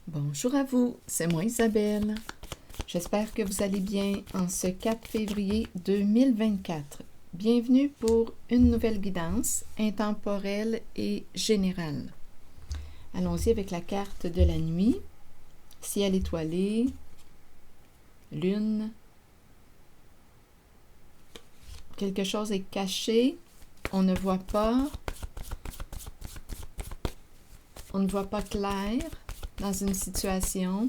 Bonjour à vous, c'est moi Isabelle. J'espère que vous allez bien en ce 4 février 2024. Bienvenue pour une nouvelle guidance intemporelle et générale. Allons-y avec la carte de la nuit. Ciel étoilé, lune. Quelque chose est caché, on ne voit pas. On ne voit pas clair dans une situation.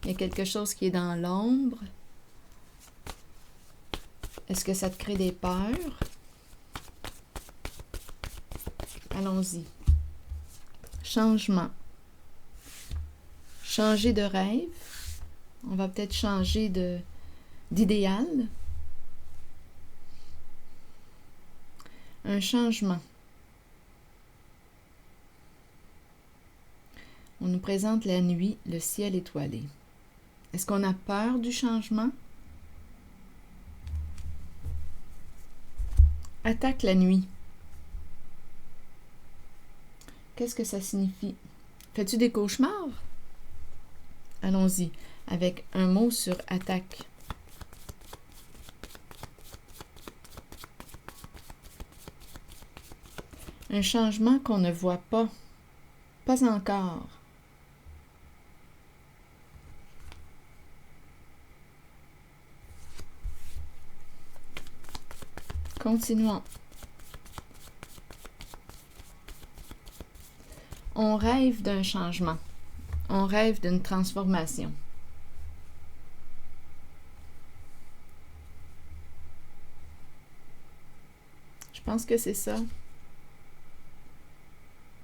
Il y a quelque chose qui est dans l'ombre. Est-ce que ça te crée des peurs? Allons-y. Changement. Changer de rêve. On va peut-être changer d'idéal. Un changement. On nous présente la nuit, le ciel étoilé. Est-ce qu'on a peur du changement? Attaque la nuit. Qu'est-ce que ça signifie? Fais-tu des cauchemars? Allons-y avec un mot sur attaque. Un changement qu'on ne voit pas. Pas encore. Continuons. On rêve d'un changement. On rêve d'une transformation. Je pense que c'est ça.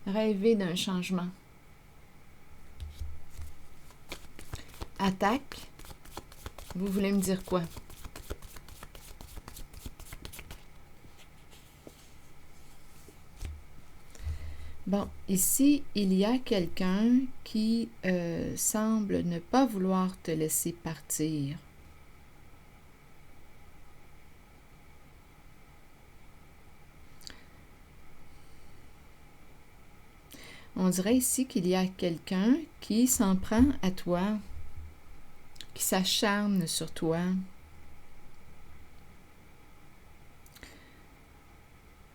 Rêver d'un changement. Attaque. Vous voulez me dire quoi? Bon, ici, il y a quelqu'un qui semble ne pas vouloir te laisser partir. On dirait ici qu'il y a quelqu'un qui s'en prend à toi, qui s'acharne sur toi.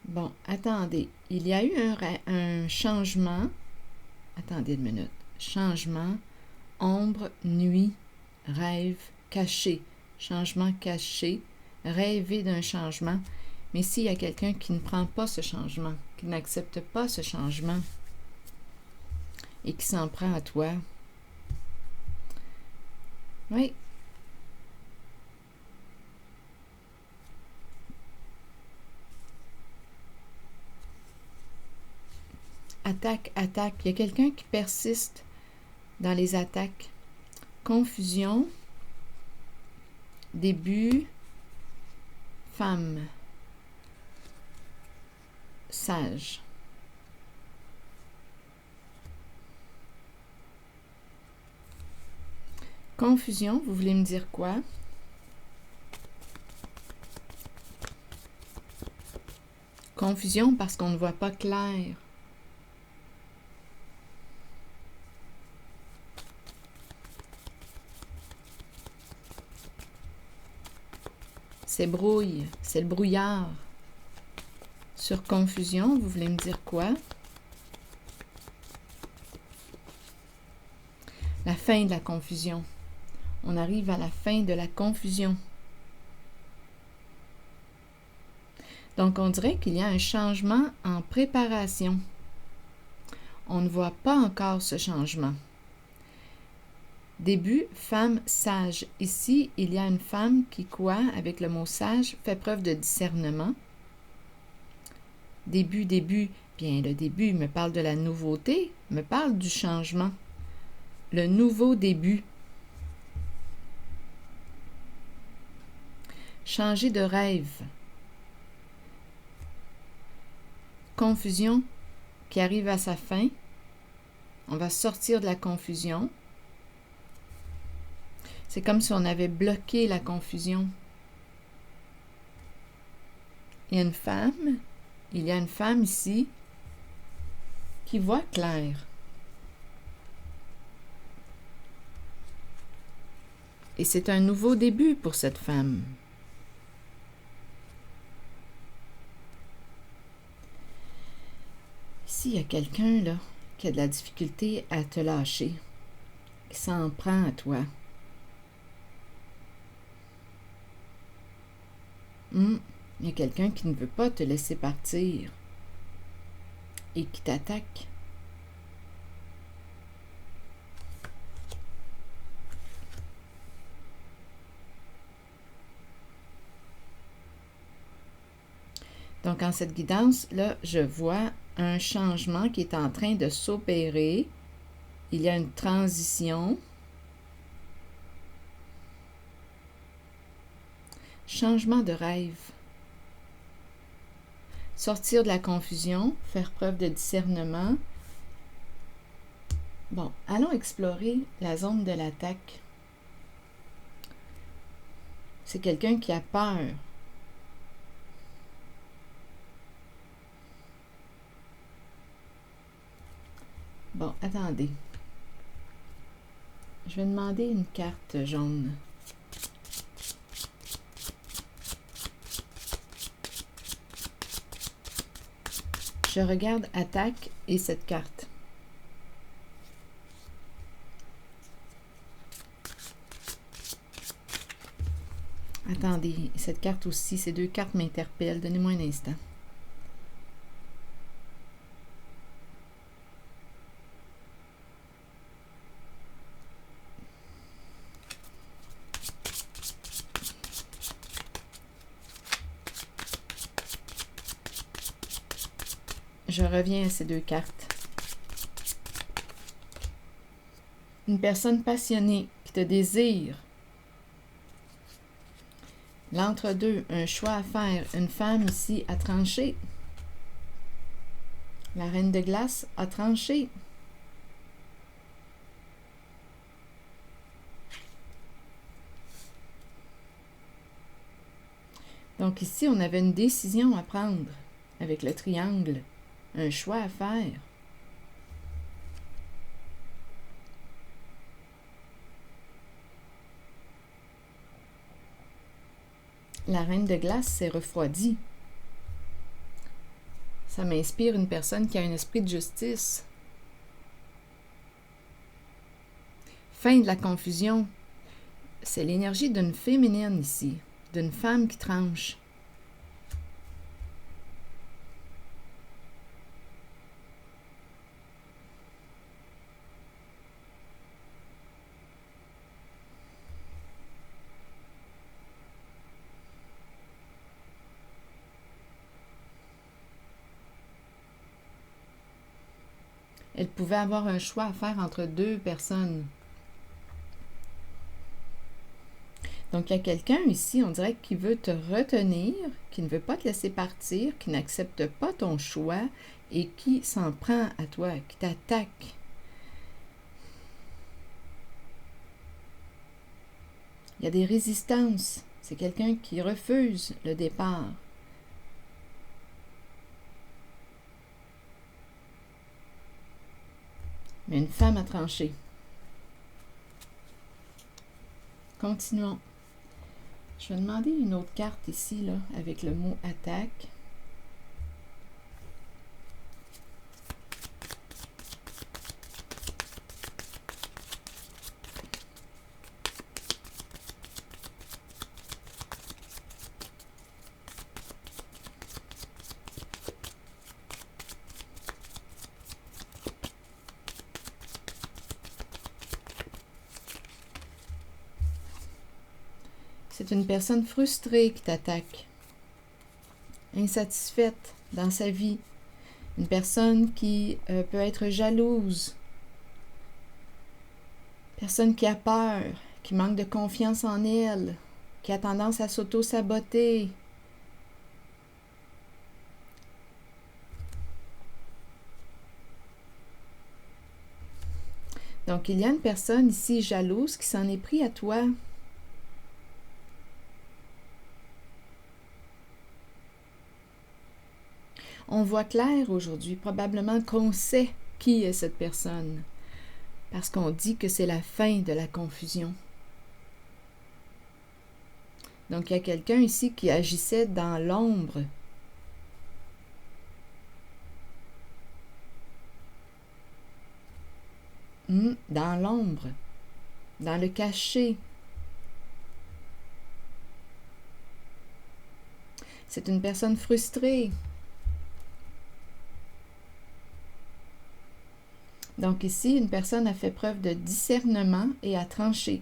Bon, attendez, il y a eu un changement. Attendez une minute. Changement, ombre, nuit, rêve, caché. Changement caché, rêver d'un changement. Mais s'il y a quelqu'un qui ne prend pas ce changement, qui n'accepte pas ce changement et qui s'en prend à toi, oui. Attaque, attaque. Il y a quelqu'un qui persiste dans les attaques. Confusion. Début. Femme. Sage. Confusion, vous voulez me dire quoi? Confusion parce qu'on ne voit pas clair. C'est brouille, c'est le brouillard. Sur confusion, vous voulez me dire quoi? La fin de la confusion. On arrive à la fin de la confusion. Donc, on dirait qu'il y a un changement en préparation. On ne voit pas encore ce changement. Début, femme sage. Ici, il y a une femme qui, quoi, avec le mot sage, fait preuve de discernement. Début, bien le début me parle de la nouveauté, me parle du changement. Le nouveau début. Changer de rêve. Confusion qui arrive à sa fin. On va sortir de la confusion. C'est comme si on avait bloqué la confusion. Il y a une femme ici qui voit clair. Et c'est un nouveau début pour cette femme. Ici, il y a quelqu'un là qui a de la difficulté à te lâcher, qui s'en prend à toi. Il y a quelqu'un qui ne veut pas te laisser partir et qui t'attaque. Donc, en cette guidance-là, je vois un changement qui est en train de s'opérer. Il y a une transition. Changement de rêve. Sortir de la confusion, faire preuve de discernement. Bon, allons explorer la zone de l'attaque. C'est quelqu'un qui a peur. Bon, attendez. Je vais demander une carte jaune. Je regarde attaque et cette carte. Attendez, cette carte aussi, ces deux cartes m'interpellent. Donnez-moi un instant. Je reviens à ces deux cartes. Une personne passionnée qui te désire. L'entre-deux, un choix à faire. Une femme ici a tranché. La reine de glace a tranché. Donc ici, on avait une décision à prendre avec le triangle. Un choix à faire. La reine de glace s'est refroidie. Ça m'inspire une personne qui a un esprit de justice. Fin de la confusion. C'est l'énergie d'une féminine ici, d'une femme qui tranche. Elle pouvait avoir un choix à faire entre deux personnes. Donc, il y a quelqu'un ici, on dirait, qui veut te retenir, qui ne veut pas te laisser partir, qui n'accepte pas ton choix et qui s'en prend à toi, qui t'attaque. Il y a des résistances. C'est quelqu'un qui refuse le départ. Mais une femme a tranché. Continuons. Je vais demander une autre carte ici, là, avec le mot attaque. C'est une personne frustrée qui t'attaque, insatisfaite dans sa vie, une personne qui peut être jalouse, personne qui a peur, qui manque de confiance en elle, qui a tendance à s'auto-saboter. Donc, il y a une personne ici jalouse qui s'en est pris à toi. On voit clair aujourd'hui, probablement qu'on sait qui est cette personne, parce qu'on dit que c'est la fin de la confusion. Donc, il y a quelqu'un ici qui agissait dans l'ombre. Dans l'ombre, dans le cachet. C'est une personne frustrée. Donc ici, une personne a fait preuve de discernement et a tranché,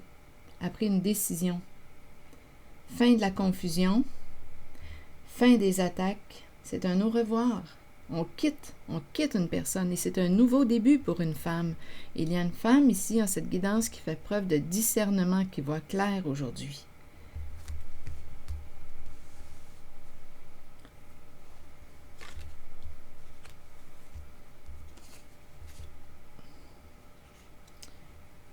a pris une décision. Fin de la confusion, fin des attaques, c'est un au revoir. On quitte une personne et c'est un nouveau début pour une femme. Il y a une femme ici en cette guidance qui fait preuve de discernement, qui voit clair aujourd'hui.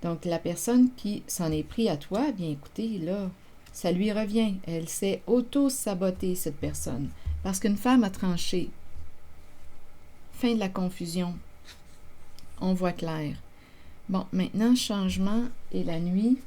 Donc la personne qui s'en est pris à toi, bien écoutez, là, ça lui revient. Elle s'est auto-sabotée, cette personne, parce qu'une femme a tranché. Fin de la confusion. On voit clair. Bon, maintenant, changement et la nuit.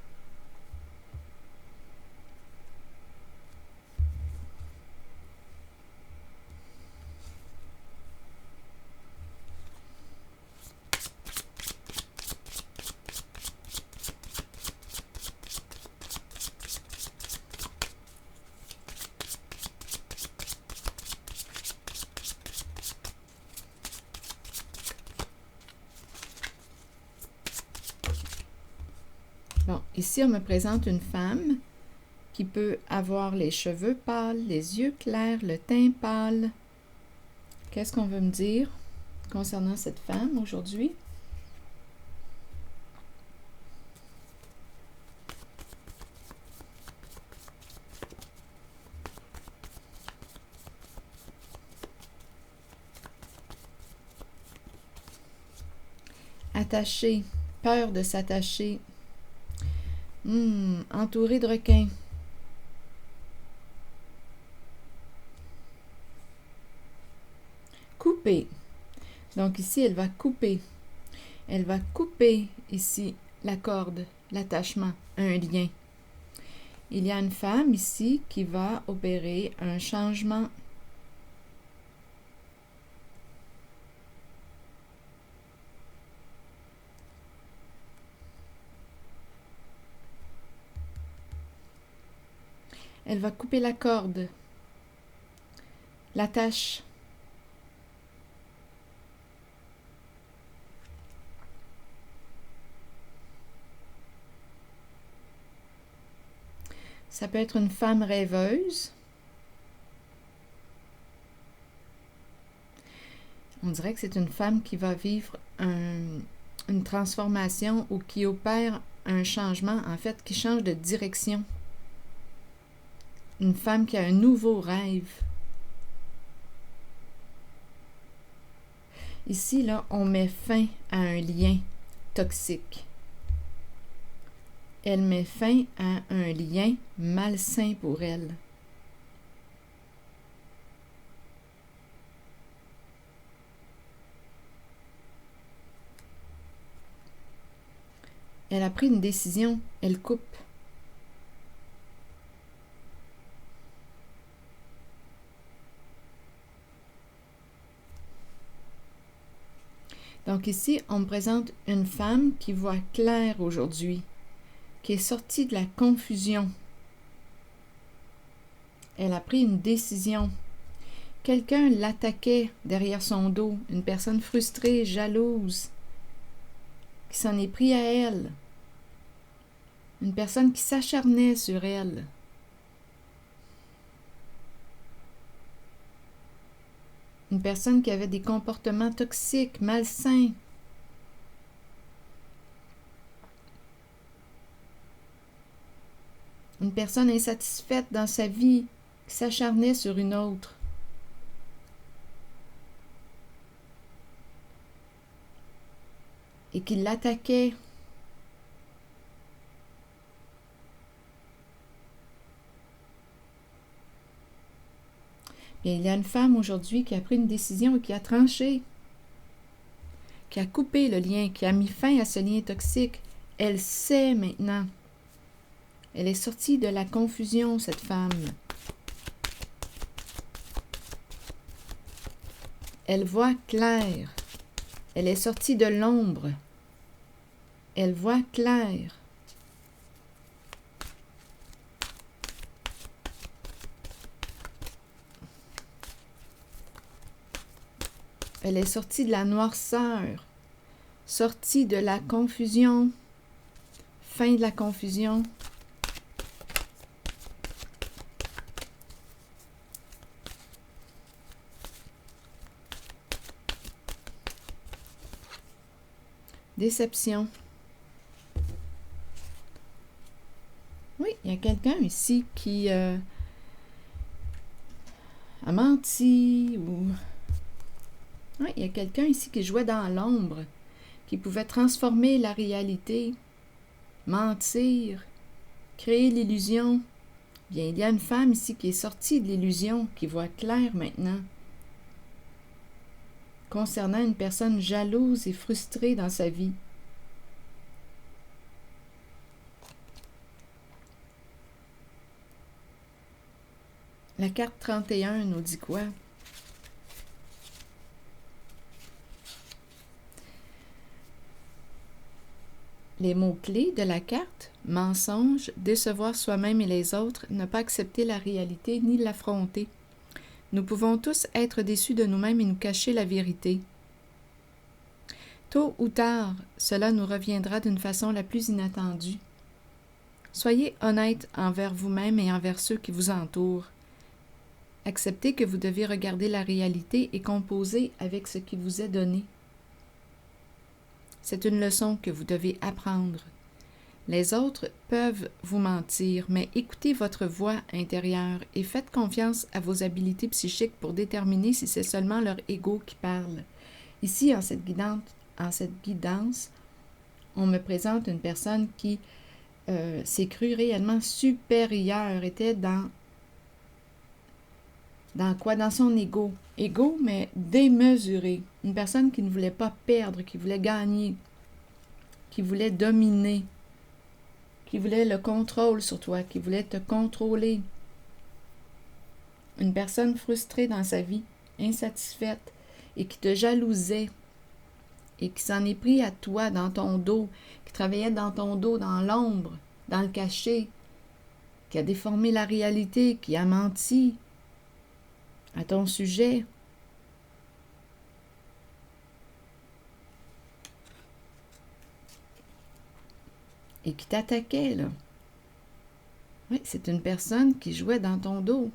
Bon, ici, on me présente une femme qui peut avoir les cheveux pâles, les yeux clairs, le teint pâle. Qu'est-ce qu'on veut me dire concernant cette femme aujourd'hui? Attaché, peur de s'attacher. Entouré de requins. Couper. Donc ici, elle va couper. Elle va couper ici la corde, l'attachement, un lien. Il y a une femme ici qui va opérer un changement. Elle va couper la corde, l'attache. Ça peut être une femme rêveuse. On dirait que c'est une femme qui va vivre une transformation ou qui opère un changement, en fait, qui change de direction. Une femme qui a un nouveau rêve. Ici, là, on met fin à un lien toxique. Elle met fin à un lien malsain pour elle. Elle a pris une décision, elle coupe. Donc ici, on me présente une femme qui voit clair aujourd'hui, qui est sortie de la confusion. Elle a pris une décision. Quelqu'un l'attaquait derrière son dos, une personne frustrée, jalouse, qui s'en est pris à elle. Une personne qui s'acharnait sur elle. Une personne qui avait des comportements toxiques, malsains. Une personne insatisfaite dans sa vie, qui s'acharnait sur une autre. Et qui l'attaquait. Bien, il y a une femme aujourd'hui qui a pris une décision et qui a tranché, qui a coupé le lien, qui a mis fin à ce lien toxique. Elle sait maintenant Elle est sortie de la confusion, cette femme. Elle voit clair. Elle est sortie de l'ombre. Elle voit clair. Elle est sortie de la noirceur, sortie de la confusion, fin de la confusion. Déception. Oui, il y a quelqu'un ici qui a menti ou... Oui, il y a quelqu'un ici qui jouait dans l'ombre, qui pouvait transformer la réalité, mentir, créer l'illusion. Bien, il y a une femme ici qui est sortie de l'illusion, qui voit clair maintenant. Concernant une personne jalouse et frustrée dans sa vie. La carte 31 nous dit quoi? Les mots-clés de la carte, mensonge, décevoir soi-même et les autres, ne pas accepter la réalité ni l'affronter. Nous pouvons tous être déçus de nous-mêmes et nous cacher la vérité. Tôt ou tard, cela nous reviendra d'une façon la plus inattendue. Soyez honnête envers vous-même et envers ceux qui vous entourent. Acceptez que vous devez regarder la réalité et composer avec ce qui vous est donné. C'est une leçon que vous devez apprendre. Les autres peuvent vous mentir, mais écoutez votre voix intérieure et faites confiance à vos habiletés psychiques pour déterminer si c'est seulement leur ego qui parle. Ici, en cette guidance, on me présente une personne qui s'est crue réellement supérieure, était dans quoi? Dans son ego. Ego, mais démesuré. Une personne qui ne voulait pas perdre, qui voulait gagner, qui voulait dominer, qui voulait le contrôle sur toi, qui voulait te contrôler. Une personne frustrée dans sa vie, insatisfaite, et qui te jalousait, et qui s'en est pris à toi dans ton dos, qui travaillait dans ton dos, dans l'ombre, dans le cachet, qui a déformé la réalité, qui a menti à ton sujet. Et qui t'attaquait, là. Oui, c'est une personne qui jouait dans ton dos.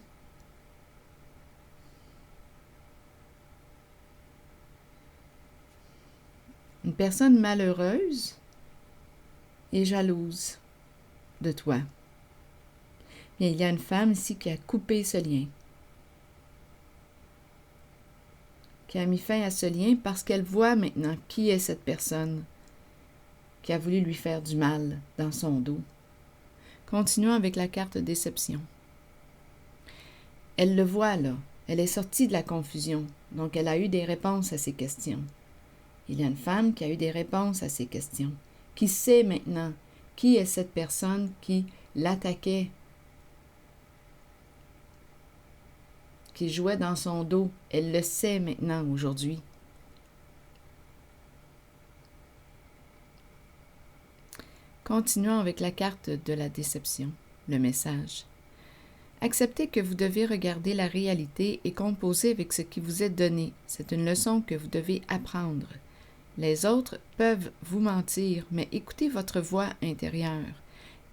Une personne malheureuse et jalouse de toi. Bien, il y a une femme ici qui a coupé ce lien. Qui a mis fin à ce lien parce qu'elle voit maintenant qui est cette personne qui a voulu lui faire du mal dans son dos. Continuons avec la carte déception. Elle le voit là, elle est sortie de la confusion, donc elle a eu des réponses à ses questions. Il y a une femme qui a eu des réponses à ses questions, qui sait maintenant qui est cette personne qui l'attaquait, qui jouait dans son dos. Elle le sait maintenant aujourd'hui. Continuons avec la carte de la déception, le message. Acceptez que vous devez regarder la réalité et composer avec ce qui vous est donné. C'est une leçon que vous devez apprendre. Les autres peuvent vous mentir, mais écoutez votre voix intérieure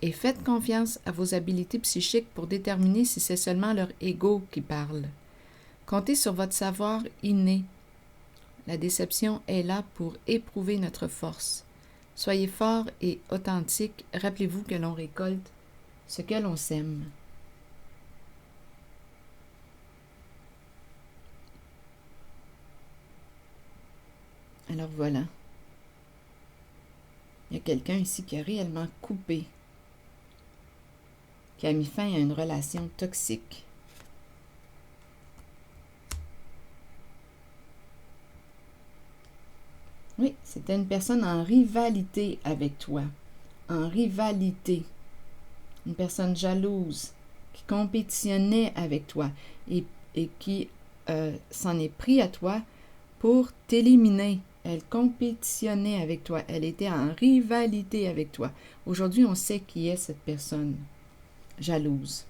et faites confiance à vos habiletés psychiques pour déterminer si c'est seulement leur ego qui parle. Comptez sur votre savoir inné. La déception est là pour éprouver notre force. Soyez fort et authentique. Rappelez-vous que l'on récolte ce que l'on sème. Alors voilà. Il y a quelqu'un ici qui a réellement coupé, qui a mis fin à une relation toxique. Oui, c'était une personne en rivalité avec toi. En rivalité. une personne jalouse qui compétitionnait avec toi et qui s'en est pris à toi pour t'éliminer. Elle compétitionnait avec toi. Elle était en rivalité avec toi. Aujourd'hui, on sait qui est cette personne jalouse.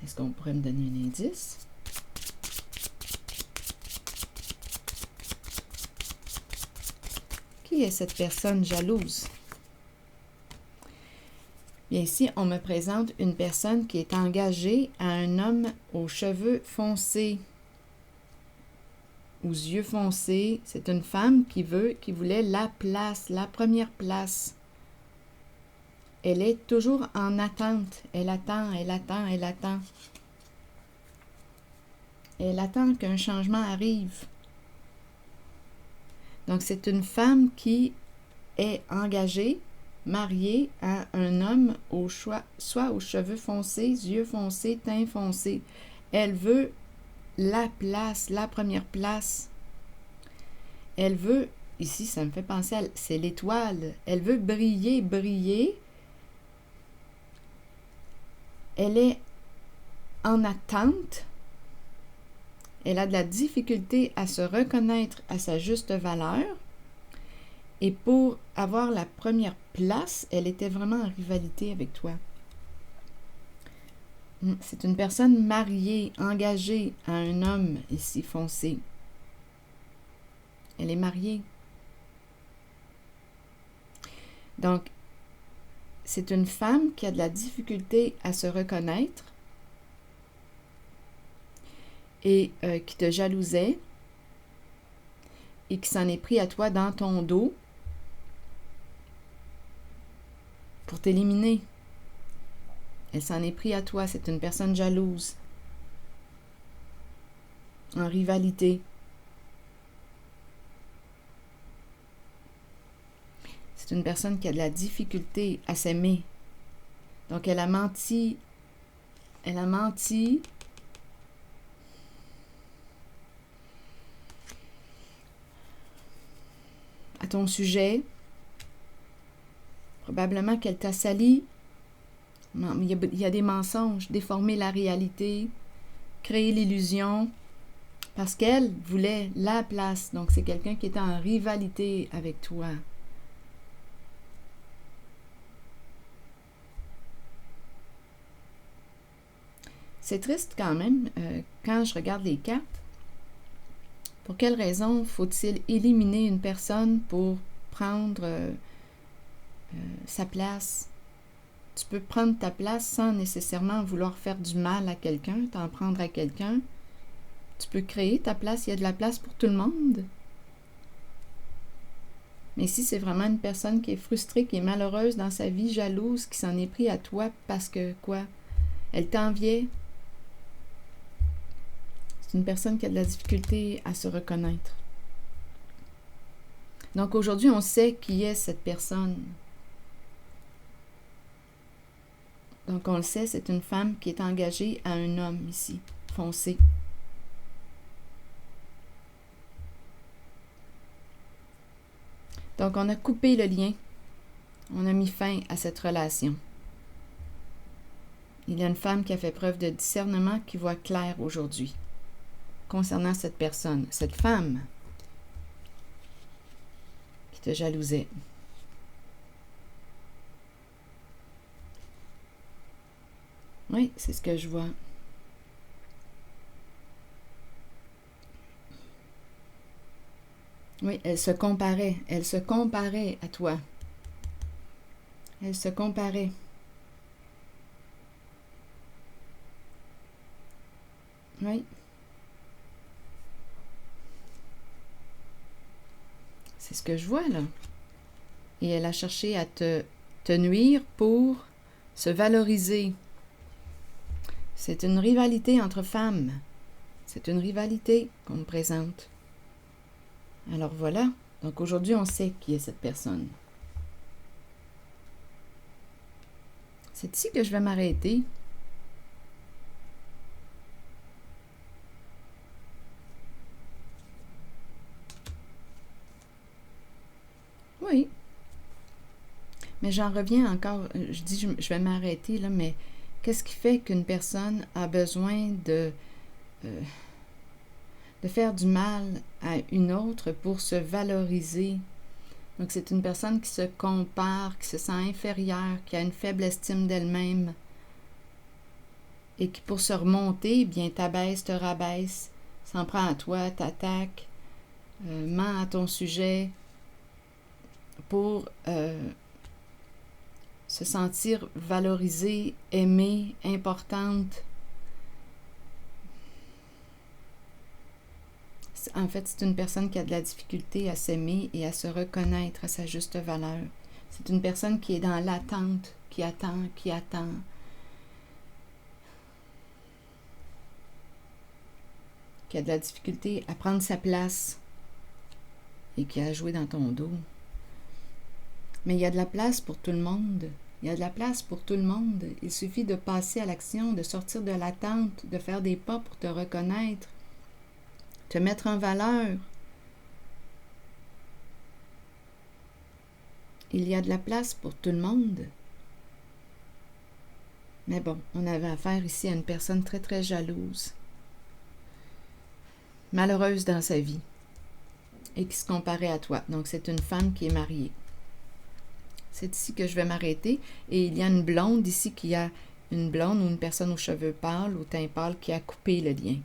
Est-ce qu'on pourrait me donner un indice? Qui est cette personne jalouse? Bien, ici, on me présente une personne qui est engagée à un homme aux cheveux foncés, aux yeux foncés. C'est une femme qui voulait la place, la première place. Elle est toujours en attente. Elle attend, elle attend, elle attend. Elle attend qu'un changement arrive. Donc, c'est une femme qui est engagée, mariée à un homme soit aux cheveux foncés, yeux foncés, teint foncé. Elle veut la place, la première place. Elle veut, ici ça me fait penser c'est l'étoile. Elle veut briller, briller. Elle est en attente. Elle a de la difficulté à se reconnaître à sa juste valeur. Et pour avoir la première place, elle était vraiment en rivalité avec toi. C'est une personne mariée, engagée à un homme ici foncé. Elle est mariée. Donc, c'est une femme qui a de la difficulté à se reconnaître et qui te jalousait et qui s'en est pris à toi dans ton dos pour t'éliminer. Elle s'en est pris à toi. C'est une personne jalouse, en rivalité. C'est une personne qui a de la difficulté à s'aimer. Donc, elle a menti. Elle a menti. À ton sujet. Probablement qu'elle t'a sali. Il y a des mensonges, déformer la réalité, créer l'illusion, parce qu'elle voulait la place. Donc, c'est quelqu'un qui était en rivalité avec toi. C'est triste quand même, quand je regarde les cartes. Pour quelle raison faut-il éliminer une personne pour prendre sa place? Tu peux prendre ta place sans nécessairement vouloir faire du mal à quelqu'un, t'en prendre à quelqu'un. Tu peux créer ta place, il y a de la place pour tout le monde. Mais ici, c'est vraiment une personne qui est frustrée, qui est malheureuse dans sa vie, jalouse, qui s'en est pris à toi parce que quoi? Elle t'enviait. C'est une personne qui a de la difficulté à se reconnaître. Donc aujourd'hui, on sait qui est cette personne. Donc on le sait, c'est une femme qui est engagée à un homme ici, foncé. Donc on a coupé le lien. On a mis fin à cette relation. Il y a une femme qui a fait preuve de discernement qui voit clair aujourd'hui concernant cette personne, cette femme qui te jalousait. Oui, c'est ce que je vois. Oui, elle se comparait à toi. Elle se comparait. Oui. C'est ce que je vois là. Et elle a cherché à te nuire pour se valoriser. C'est une rivalité entre femmes. C'est une rivalité qu'on me présente. Alors voilà. Donc aujourd'hui, on sait qui est cette personne. C'est ici que je vais m'arrêter. Oui. Mais j'en reviens encore, je dis je vais m'arrêter là, mais qu'est-ce qui fait qu'une personne a besoin de faire du mal à une autre pour se valoriser? Donc c'est une personne qui se compare, qui se sent inférieure, qui a une faible estime d'elle-même et qui pour se remonter, bien t'abaisse, te rabaisse, s'en prend à toi, t'attaque, ment à ton sujet pour se sentir valorisée, aimée, importante. En fait, c'est une personne qui a de la difficulté à s'aimer et à se reconnaître à sa juste valeur. C'est une personne qui est dans l'attente, qui attend, qui a de la difficulté à prendre sa place et qui a joué dans ton dos. Mais il y a de la place pour tout le monde. Il y a de la place pour tout le monde. Il suffit de passer à l'action, de sortir de l'attente, de faire des pas pour te reconnaître, te mettre en valeur. Il y a de la place pour tout le monde. Mais bon, on avait affaire ici à une personne très très jalouse, malheureuse dans sa vie et qui se comparait à toi. Donc c'est une femme qui est mariée. C'est ici que je vais m'arrêter. Et il y a une blonde ici qui a une blonde ou une personne aux cheveux pâles, au teint pâle, qui a coupé le lien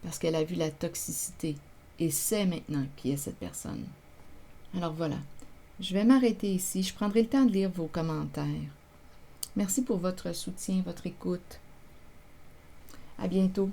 parce qu'elle a vu la toxicité et sait maintenant qui est cette personne. Alors voilà, je vais m'arrêter ici. Je prendrai le temps de lire vos commentaires. Merci pour votre soutien, votre écoute. À bientôt.